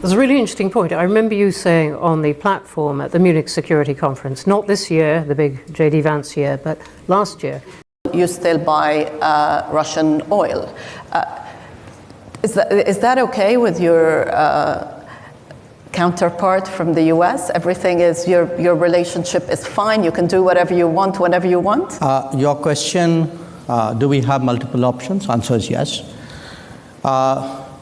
That's a really interesting point. I remember you saying on the platform at the Munich Security Conference, not this year, the big J.D. Vance year, but last year. You still buy Russian oil. Is that okay with your counterpart from the US? Everything is, your relationship is fine, you can do whatever you want, whenever you want? Your question, do we have multiple options? Answer is yes.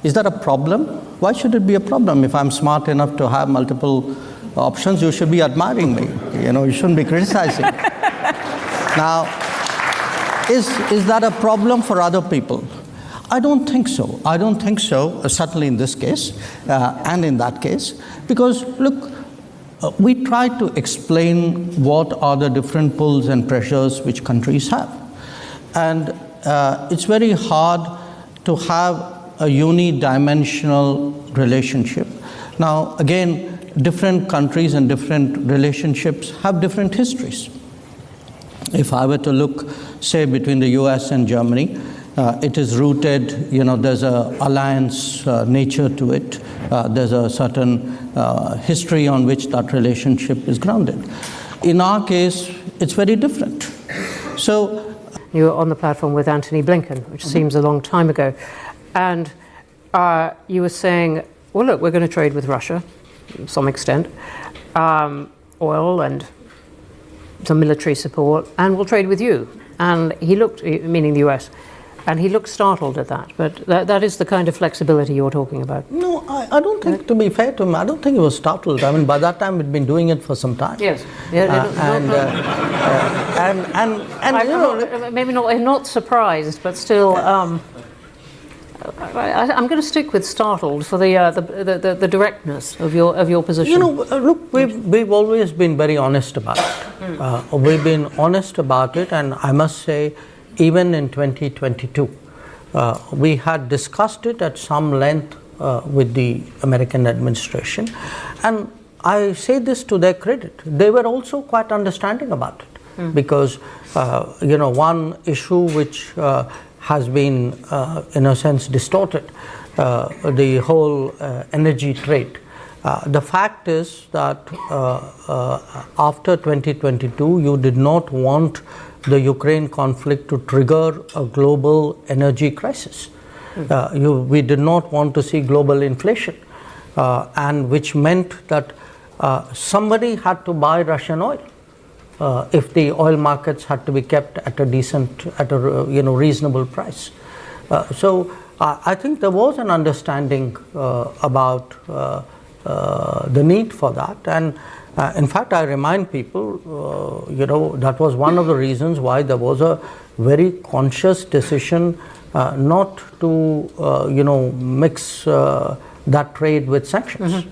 Is that a problem? Why should it be a problem? If I'm smart enough to have multiple options, you should be admiring me. You shouldn't be criticizing. Now, is that a problem for other people? I don't think so. I don't think so, certainly in this case and in that case, because look, we try to explain what are the different pulls and pressures which countries have. And it's very hard to have a unidimensional relationship. Now, again, different countries and different relationships have different histories. If I were to look, say, between the US and Germany, it is rooted, there's an alliance nature to it. There's a certain history on which that relationship is grounded. In our case, it's very different. So, you were on the platform with Antony Blinken, which seems a long time ago. And you were saying, well, look, we're going to trade with Russia, to some extent, oil and some military support, and we'll trade with you. And he looked, meaning the US, and he looked startled at that. But that is the kind of flexibility you're talking about. No, I don't think, to be fair to him, I don't think he was startled. I mean, by that time, we'd been doing it for some time. Yes. Maybe not surprised, but still, I'm going to stick with startled for the directness of your position. Look, we've always been very honest about it. We've been honest about it, and I must say, even in 2022, we had discussed it at some length with the American administration, and I say this to their credit. They were also quite understanding about it, because one issue which has been, in a sense, distorted, the whole energy trade. The fact is that after 2022, you did not want the Ukraine conflict to trigger a global energy crisis. We did not want to see global inflation, and which meant that somebody had to buy Russian oil. If the oil markets had to be kept at a reasonable price. So I think there was an understanding about the need for that, and in fact I remind people, that was one of the reasons why there was a very conscious decision not to mix that trade with sanctions. Mm-hmm.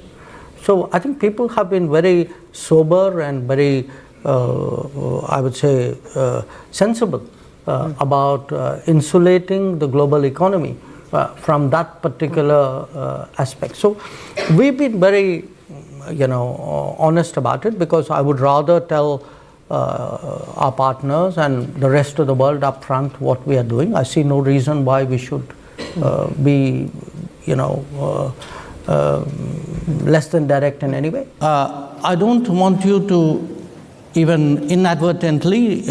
So I think people have been very sober and very I would say sensible about insulating the global economy from that particular aspect. So we've been very honest about it, because I would rather tell our partners and the rest of the world up front what we are doing. I see no reason why we should be less than direct in any way. I don't want you to even inadvertently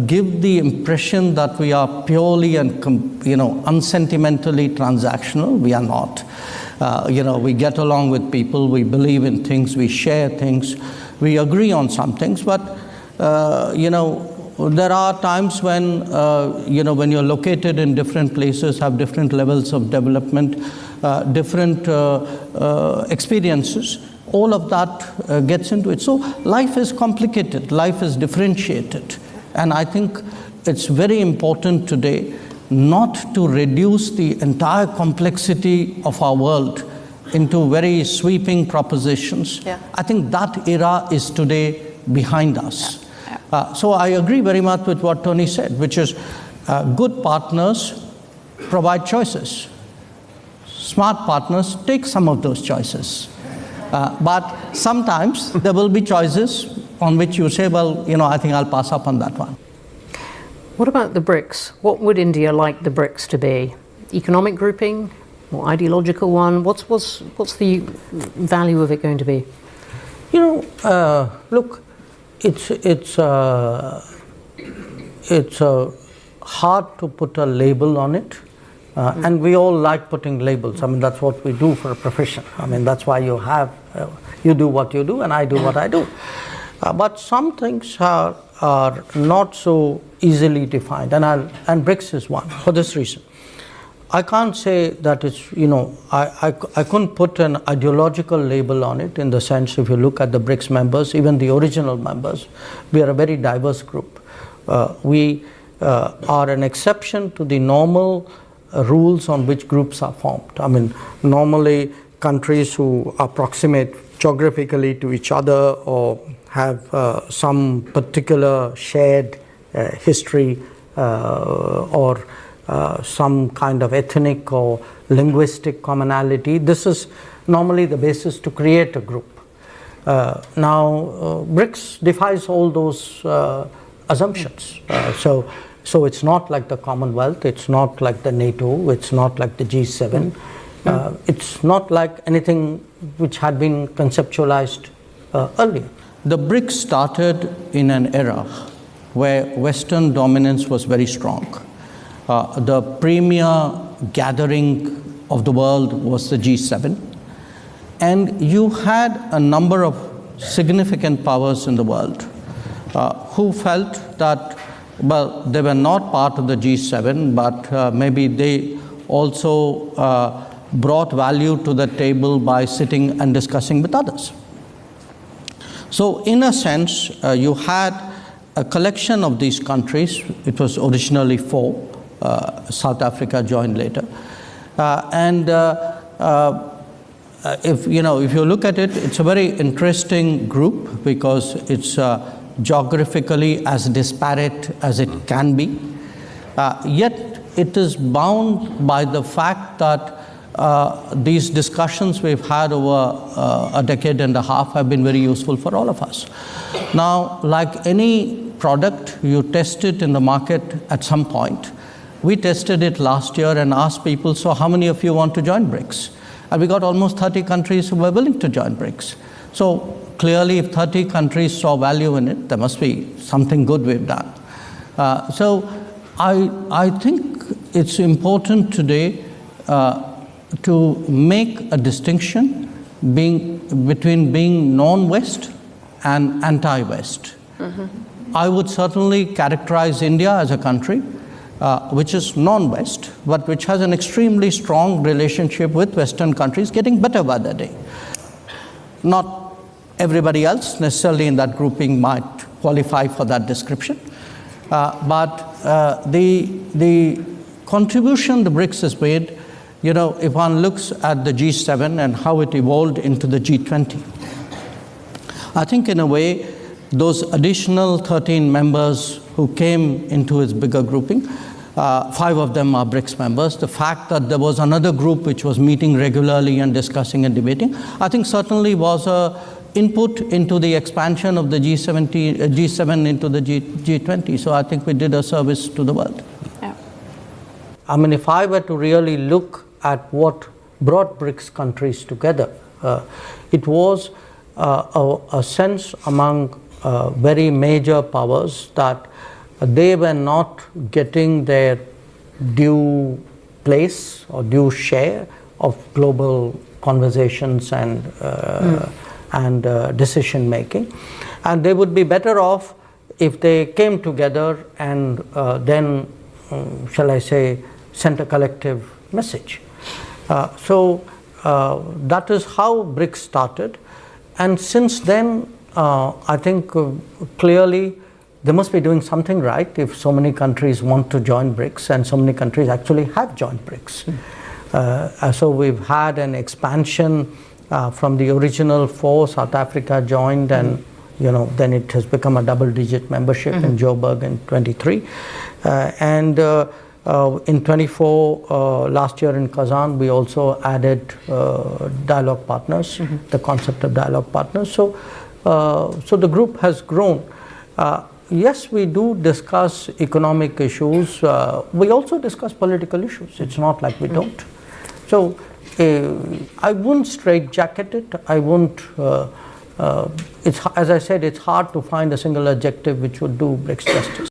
give the impression that we are purely and unsentimentally transactional. We are not. We get along with people, we believe in things, we share things, we agree on some things, but there are times when when you're located in different places, have different levels of development, different experiences. All of that gets into it. So life is complicated, life is differentiated. And I think it's very important today not to reduce the entire complexity of our world into very sweeping propositions. Yeah. I think that era is today behind us. Yeah. Yeah. So I agree very much with what Tony said, which is good partners provide choices. Smart partners take some of those choices. But sometimes there will be choices on which you say, well, I think I'll pass up on that one. What about the BRICS? What would India like the BRICS to be? Economic grouping? more ideological one? What's the value of it going to be? Look, it's hard to put a label on it, and we all like putting labels. I mean, that's what we do for a profession. I mean, that's why you do what you do, and I do what I do. But some things are not so easily defined, and BRICS is one for this reason. I can't say that it's, I couldn't put an ideological label on it, in the sense, if you look at the BRICS members, even the original members, we are a very diverse group. We are an exception to the normal rules on which groups are formed. I mean, normally countries who are proximate geographically to each other or have some particular shared history or some kind of ethnic or linguistic commonality. This is normally the basis to create a group. Now, BRICS defies all those assumptions. So it's not like the Commonwealth, it's not like the NATO, it's not like the G7. It's not like anything which had been conceptualized earlier. The BRICS started in an era where Western dominance was very strong. The premier gathering of the world was the G7, and you had a number of significant powers in the world who felt that, well, they were not part of the G7, but maybe they also brought value to the table by sitting and discussing with others. So in a sense, you had a collection of these countries. It was originally 4. South Africa joined later, if you look at it, it's a very interesting group because it's geographically as disparate as it can be, yet it is bound by the fact that these discussions we've had over a decade and a half have been very useful for all of us. Now, like any product, you test it in the market at some point. We tested it last year and asked people, so how many of you want to join BRICS? And we got almost 30 countries who were willing to join BRICS. So clearly, if 30 countries saw value in it, there must be something good we've done. So I think it's important today to make a distinction between being non-West and anti-West. I would certainly characterize India as a country which is non-West, but which has an extremely strong relationship with Western countries, getting better by the day. Not everybody else necessarily in that grouping might qualify for that description, but the contribution the BRICS has made, if one looks at the G7 and how it evolved into the G20, I think in a way, those additional 13 members who came into its bigger grouping, 5 of them are BRICS members. The fact that there was another group which was meeting regularly and discussing and debating, I think certainly was an input into the expansion of the G7 into the G20. So I think we did a service to the world. Yeah. I mean, if I were to really look at what brought BRICS countries together, it was a sense among very major powers that they were not getting their due place or due share of global conversations and decision making, and they would be better off if they came together and then, shall I say, sent a collective message. So that is how BRICS started, and since then I think clearly they must be doing something right if so many countries want to join BRICS, and so many countries actually have joined BRICS. So we've had an expansion from the original 4. South Africa joined, and then it has become a double-digit membership in Joburg in 23, and in 24 last year in Kazan we also added dialogue partners, the concept of dialogue partners. So the group has grown. Yes, we do discuss economic issues. We also discuss political issues. It's not like we don't. So I wouldn't straitjacket it. I wouldn't. As I said, it's hard to find a single adjective which would do BRICS justice.